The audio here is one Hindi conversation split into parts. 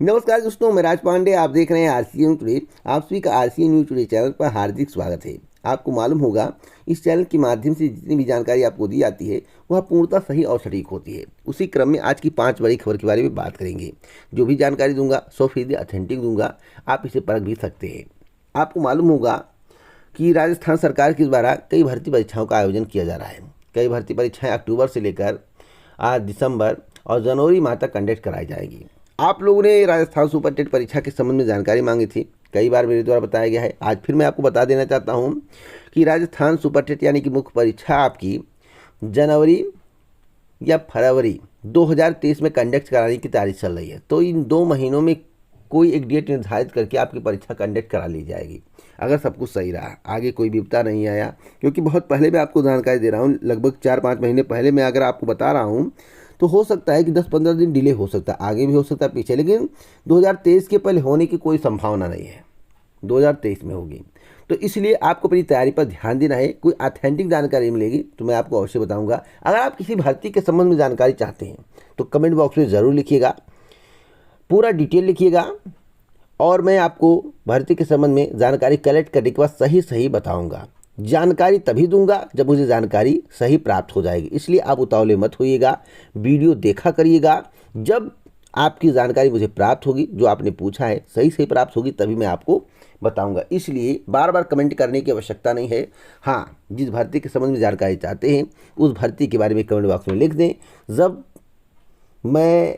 नमस्कार दोस्तों, मैं राज पांडे। आप देख रहे हैं आरसीए न्यूज टुडे। आप सभी का आरसीए न्यूज टुडे चैनल पर हार्दिक स्वागत है। आपको मालूम होगा, इस चैनल के माध्यम से जितनी भी जानकारी आपको दी जाती है वह पूर्णतः सही और सटीक होती है। उसी क्रम में आज की 5 बड़ी खबर के बारे में बात करेंगे। जो भी जानकारी दूंगा 100% ऑथेंटिक दूंगा, आप इसे परख भी सकते हैं। आपको मालूम होगा कि राजस्थान सरकार के द्वारा कई भर्ती परीक्षाओं का आयोजन किया जा रहा है। कई भर्ती परीक्षाएँ अक्टूबर से लेकर आज दिसंबर और जनवरी माह तक कंडक्ट कराई जाएगी। आप लोगों ने राजस्थान सुपर टेट परीक्षा के संबंध में जानकारी मांगी थी, कई बार मेरे द्वारा बताया गया है। आज फिर मैं आपको बता देना चाहता हूं कि राजस्थान सुपर टेट यानी कि मुख्य परीक्षा आपकी जनवरी या फरवरी 2023 में कंडक्ट कराने की तैयारी चल रही है। तो इन 2 महीनों में कोई एक डेट निर्धारित करके आपकी परीक्षा कंडक्ट करा ली जाएगी, अगर सब कुछ सही रहा, आगे कोई विपदा नहीं आया। क्योंकि बहुत पहले मैं आपको जानकारी दे रहा हूँ, लगभग 4-5 महीने पहले मैं अगर आपको बता रहा हूँ तो हो सकता है कि 10-15 दिन डिले हो सकता है, आगे भी हो सकता है पीछे, लेकिन 2023 के पहले होने की कोई संभावना नहीं है। 2023 में होगी, तो इसलिए आपको अपनी तैयारी पर ध्यान देना है। कोई ऑथेंटिक जानकारी मिलेगी तो मैं आपको अवश्य बताऊंगा। अगर आप किसी भर्ती के संबंध में जानकारी चाहते हैं तो कमेंट बॉक्स में ज़रूर लिखिएगा, पूरा डिटेल लिखिएगा, और मैं आपको भर्ती के संबंध में जानकारी कलेक्ट करने के बाद सही बताऊँगा। जानकारी तभी दूंगा जब मुझे जानकारी सही प्राप्त हो जाएगी, इसलिए आप उतावले मत होइएगा, वीडियो देखा करिएगा। जब आपकी जानकारी मुझे प्राप्त होगी, जो आपने पूछा है सही प्राप्त होगी, तभी मैं आपको बताऊंगा। इसलिए बार बार कमेंट करने की आवश्यकता नहीं है। हाँ, जिस भर्ती के संबंध में जानकारी चाहते हैं उस भर्ती के बारे में कमेंट बॉक्स में लिख दें। जब मैं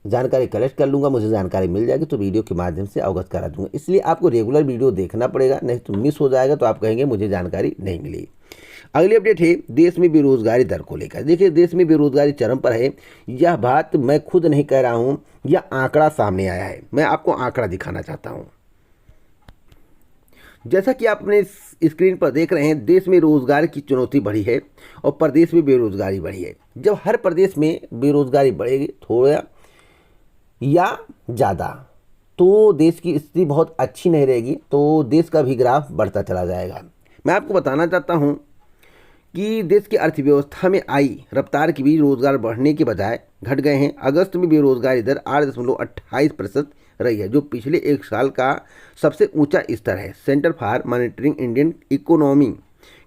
जानकारी कलेक्ट कर लूँगा, मुझे जानकारी मिल जाएगी तो वीडियो के माध्यम से अवगत करा दूंगा। इसलिए आपको रेगुलर वीडियो देखना पड़ेगा, नहीं तो मिस हो जाएगा, तो आप कहेंगे मुझे जानकारी नहीं मिली। अगली अपडेट है देश में बेरोजगारी दर को लेकर। देखिए, देश में बेरोजगारी चरम पर है। यह बात मैं खुद नहीं कह रहा हूँ, यह आंकड़ा सामने आया है। मैं आपको आंकड़ा दिखाना चाहता हूँ। जैसा कि आप अपने स्क्रीन पर देख रहे हैं, देश में रोजगार की चुनौती बढ़ी है और प्रदेश में बेरोजगारी बढ़ी है। जब हर प्रदेश में बेरोजगारी बढ़ेगी थोड़ा या ज़्यादा, तो देश की स्थिति बहुत अच्छी नहीं रहेगी, तो देश का भी ग्राफ बढ़ता चला जाएगा। मैं आपको बताना चाहता हूं कि देश की अर्थव्यवस्था में आई रफ्तार की भी रोजगार बढ़ने के बजाय घट गए हैं। अगस्त में बेरोजगारी दर 8.28% रही है, जो पिछले एक साल का सबसे ऊंचा स्तर है। Centre for monitoring Indian economy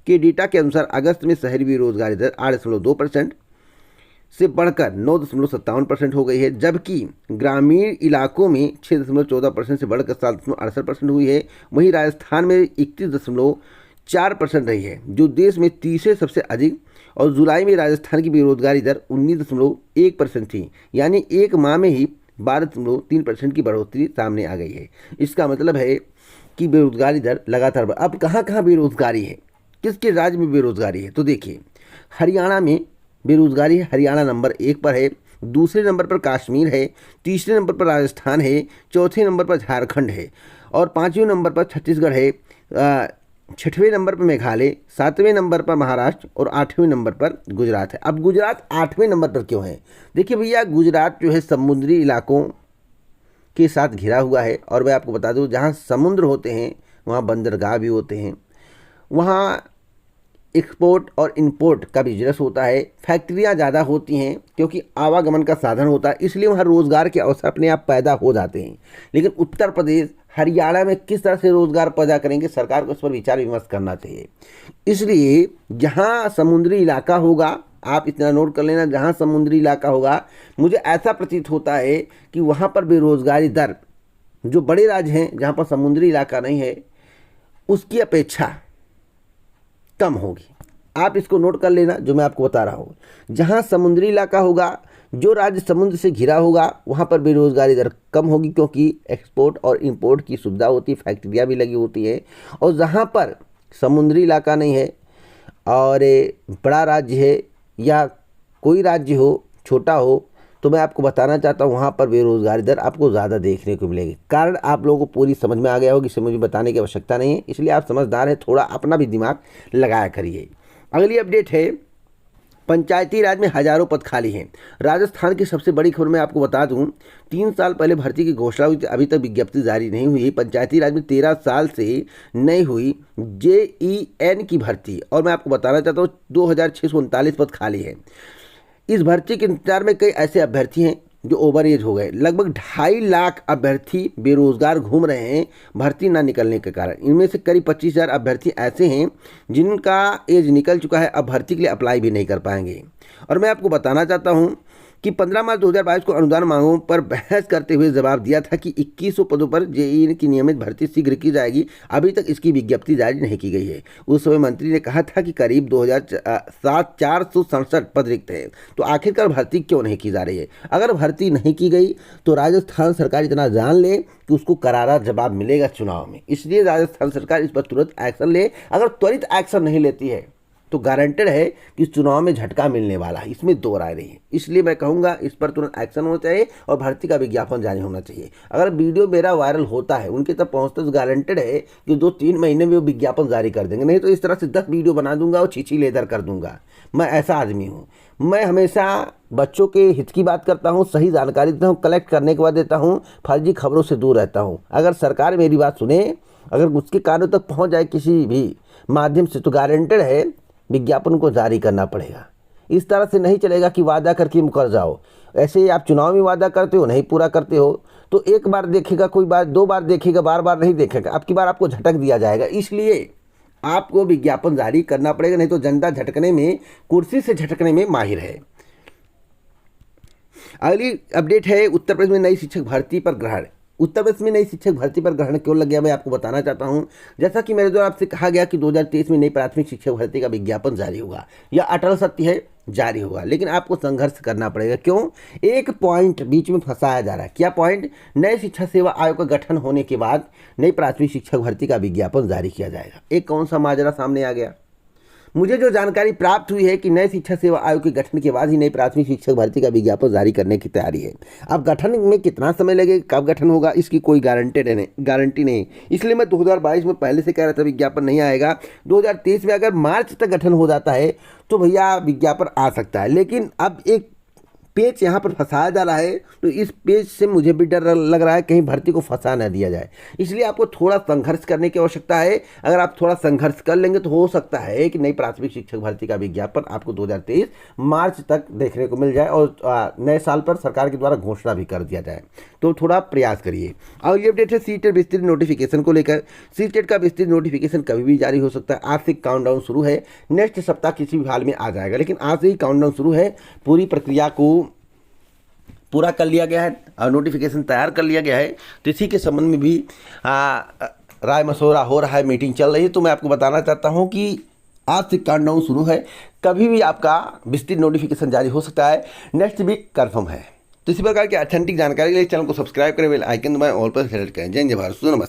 के डेटा के अनुसार अगस्त में शहरी बेरोजगारी दर 8.2% से बढ़कर 9.57% हो गई है, जबकि ग्रामीण इलाकों में 6.14% से बढ़कर 7.68% हुई है। वहीं राजस्थान में 31.4% रही है, जो देश में तीसरे सबसे अधिक। और जुलाई में राजस्थान की बेरोजगारी दर 19.1% थी, यानी एक माह में ही 12.3% की बढ़ोतरी सामने आ गई है। इसका मतलब है कि बेरोजगारी दर लगातार अब कहाँ बेरोजगारी है, किसके राज्य में बेरोजगारी है, तो देखिए हरियाणा में बेरोजगारी है। हरियाणा नंबर 1 पर है, दूसरे नंबर पर कश्मीर है, तीसरे नंबर पर राजस्थान है, चौथे नंबर पर झारखंड है और 5वें नंबर पर छत्तीसगढ़ है, 6वें नंबर पर मेघालय, 7वें नंबर पर महाराष्ट्र और 8वें नंबर पर गुजरात है। अब गुजरात 8वें नंबर पर क्यों है? देखिए भैया, गुजरात जो है समुद्री इलाकों के साथ घिरा हुआ है, और मैं आपको बता दूं, जहाँ समुद्र होते हैं वहाँ बंदरगाह भी होते हैं, वहाँ एक्सपोर्ट और इंपोर्ट का बिजनेस होता है, फैक्ट्रियां ज़्यादा होती हैं क्योंकि आवागमन का साधन होता है, इसलिए वहाँ रोज़गार के अवसर अपने आप पैदा हो जाते हैं। लेकिन उत्तर प्रदेश, हरियाणा में किस तरह से रोज़गार पैदा करेंगे, सरकार को उस पर विचार विमर्श करना चाहिए। इसलिए जहाँ समुद्री इलाका होगा, आप इतना नोट कर लेना, जहाँ समुद्री इलाका होगा, मुझे ऐसा प्रतीत होता है कि वहाँ पर बेरोज़गारी दर, जो बड़े राज्य हैं जहाँ पर समुद्री इलाका नहीं है, उसकी अपेक्षा कम होगी। आप इसको नोट कर लेना, जो मैं आपको बता रहा हूँ। जहाँ समुद्री इलाका होगा, जो राज्य समुद्र से घिरा होगा, वहाँ पर बेरोजगारी दर कम होगी, क्योंकि एक्सपोर्ट और इंपोर्ट की सुविधा होती है, फैक्ट्रियाँ भी लगी होती है। और जहाँ पर समुद्री इलाका नहीं है और बड़ा राज्य है या कोई राज्य हो, छोटा हो, तो मैं आपको बताना चाहता हूँ वहाँ पर बेरोजगारी दर आपको ज़्यादा देखने को मिलेगी। कारण आप लोगों को पूरी समझ में आ गया होगा, इसे मुझे बताने की आवश्यकता नहीं है, इसलिए आप समझदार हैं, थोड़ा अपना भी दिमाग लगाया करिए। अगली अपडेट है, पंचायती राज में हजारों पद खाली हैं। राजस्थान की सबसे बड़ी खबर मैं आपको बता दूं, 3 साल पहले भर्ती की घोषणा हुई थी, अभी तक विज्ञप्ति जारी नहीं हुई। पंचायती राज में 13 साल से नहीं हुई JEN की भर्ती, और मैं आपको बताना चाहता हूँ 2639 पद खाली हैं। इस भर्ती के इंतजार में कई ऐसे अभ्यर्थी हैं जो ओवर एज हो गए। लगभग 2.5 लाख अभ्यर्थी बेरोजगार घूम रहे हैं भर्ती ना निकलने के कारण। इनमें से करीब 25,000 अभ्यर्थी ऐसे हैं जिनका एज निकल चुका है, अब भर्ती के लिए अप्लाई भी नहीं कर पाएंगे। और मैं आपको बताना चाहता हूं कि 15 मार्च 2022 को अनुदान मांगों पर बहस करते हुए जवाब दिया था कि 2100 पदों पर जेईई की नियमित भर्ती शीघ्र की जाएगी। अभी तक इसकी विज्ञप्ति जारी नहीं की गई है। उस समय मंत्री ने कहा था कि करीब 467 पद रिक्त हैं, तो आखिरकार भर्ती क्यों नहीं की जा रही है? अगर भर्ती नहीं की गई तो राजस्थान सरकार इतना जान ले कि उसको करारा जवाब मिलेगा चुनाव में। इसलिए राजस्थान सरकार इस पर तुरंत एक्शन ले। अगर त्वरित एक्शन नहीं लेती है तो गारंटेड है कि चुनाव में झटका मिलने वाला है, इसमें दो राय नहीं है। इसलिए मैं कहूँगा इस पर तुरंत एक्शन होना चाहिए और भर्ती का विज्ञापन जारी होना चाहिए। अगर वीडियो मेरा वायरल होता है, उनके तक पहुँचता तो गारंटेड है कि 2-3 महीने में वो विज्ञापन जारी कर देंगे। नहीं तो इस तरह से 10 वीडियो बना दूंगा और छीछी लेदर कर दूंगा। मैं ऐसा आदमी हूँ। मैं हमेशा बच्चों के हित की बात करता हूँ, सही जानकारी देता हूँ, कलेक्ट करने के बाद देता हूँ, फर्जी खबरों से दूर रहता हूँ। अगर सरकार मेरी बात सुने, अगर उसके कानों तक पहुँच जाए किसी भी माध्यम से, तो गारंटेड है विज्ञापन को जारी करना पड़ेगा। इस तरह से नहीं चलेगा कि वादा करके मुकर जाओ। ऐसे ही आप चुनाव में वादा करते हो, नहीं पूरा करते हो तो एक बार देखेगा कोई, बार 2 बार देखेगा, बार बार नहीं देखेगा। अब की बार आपको झटक दिया जाएगा। इसलिए आपको विज्ञापन जारी करना पड़ेगा, नहीं तो जनता झटकने में, कुर्सी से झटकने में माहिर है। अगली अपडेट है उत्तर प्रदेश में नई शिक्षक भर्ती पर ग्रहण। उत्तर प्रदेश में नई शिक्षक भर्ती पर ग्रहण क्यों लग गया, मैं आपको बताना चाहता हूं। जैसा कि मेरे द्वारा आपसे कहा गया कि 2023 में नई प्राथमिक शिक्षक भर्ती का विज्ञापन जारी होगा, यह अटल सत्य है, जारी होगा। लेकिन आपको संघर्ष करना पड़ेगा। क्यों? एक पॉइंट बीच में फंसाया जा रहा है। क्या पॉइंट? नए शिक्षा सेवा आयोग का गठन होने के बाद नई प्राथमिक शिक्षक भर्ती का विज्ञापन जारी किया जाएगा। एक कौन सा माजरा सामने आ गया? मुझे जो जानकारी प्राप्त हुई है कि नए शिक्षा सेवा आयोग के गठन के बाद ही नई प्राथमिक शिक्षक भर्ती का विज्ञापन जारी करने की तैयारी है। अब गठन में कितना समय लगेगा, कब गठन होगा, इसकी कोई गारंटी नहीं। इसलिए मैं 2022 में पहले से कह रहा था विज्ञापन नहीं आएगा। 2023 में अगर मार्च तक गठन हो जाता है तो भैया विज्ञापन आ सकता है। लेकिन अब एक पेच यहाँ पर फंसाया जा रहा है, तो इस पेच से मुझे भी डर लग रहा है कहीं भर्ती को फंसा ना दिया जाए। इसलिए आपको थोड़ा संघर्ष करने की आवश्यकता है। अगर आप थोड़ा संघर्ष कर लेंगे तो हो सकता है कि नई प्राथमिक शिक्षक भर्ती का विज्ञापन आपको 2023 मार्च तक देखने को मिल जाए और नए साल पर सरकार के द्वारा घोषणा भी कर दिया जाए। तो थोड़ा प्रयास करिए। और ये अपडेट है सीटेट विस्तृत नोटिफिकेशन को लेकर। सीटेट का विस्तृत नोटिफिकेशन कभी भी जारी हो सकता है। आज से काउंटडाउन शुरू है, नेक्स्ट सप्ताह किसी भी हाल में आ जाएगा, लेकिन आज से ही काउंटडाउन शुरू है। पूरी प्रक्रिया को पूरा कर लिया गया है और नोटिफिकेशन तैयार कर लिया गया है। तो इसी के संबंध में भी राय मशवरा हो रहा है, मीटिंग चल रही है। तो मैं आपको बताना चाहता हूं कि आज से काउंटडाउन शुरू है, कभी भी आपका विस्तृत नोटिफिकेशन जारी हो सकता है, नेक्स्ट वीक कंफर्म है। तो इसी प्रकार की ऑथेंटिक जानकारी के लिए चैनल को सब्सक्राइब करें, बेल आइकन दबाएं, ऑल पर सेलेक्ट करें। जय भारत, नमस्कार।